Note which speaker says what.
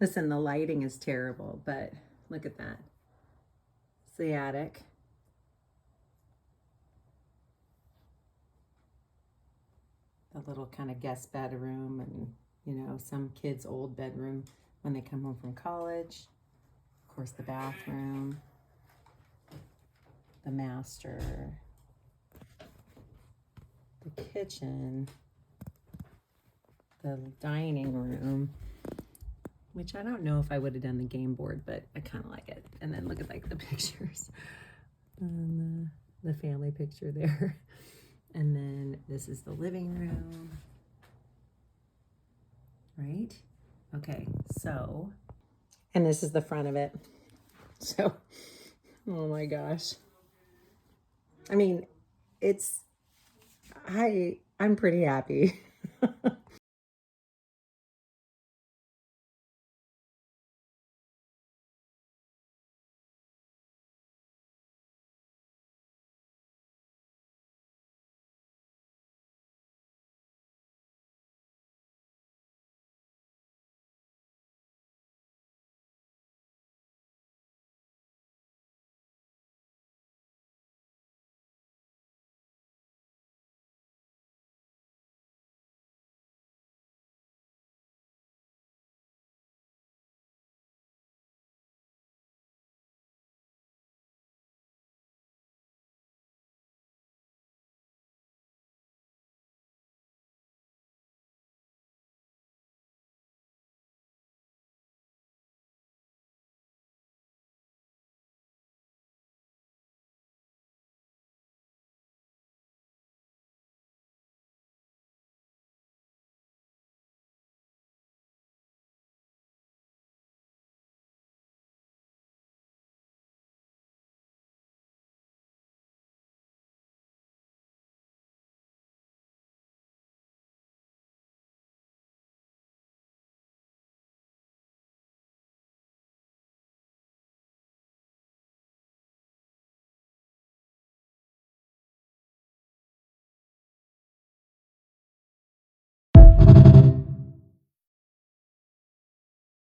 Speaker 1: Listen, the lighting is terrible, but look at that. It's the attic. The little kind of guest bedroom and, you know, some kids' old bedroom when they come home from college. Of course, the bathroom, the master, the kitchen, the dining room, which I don't know if I would have done the game board, but I kind of like it. And then look at like the pictures and the family picture there. And then this is the living room, right? Okay, so, and this is the front of it. So, oh my gosh. I mean, I'm pretty happy.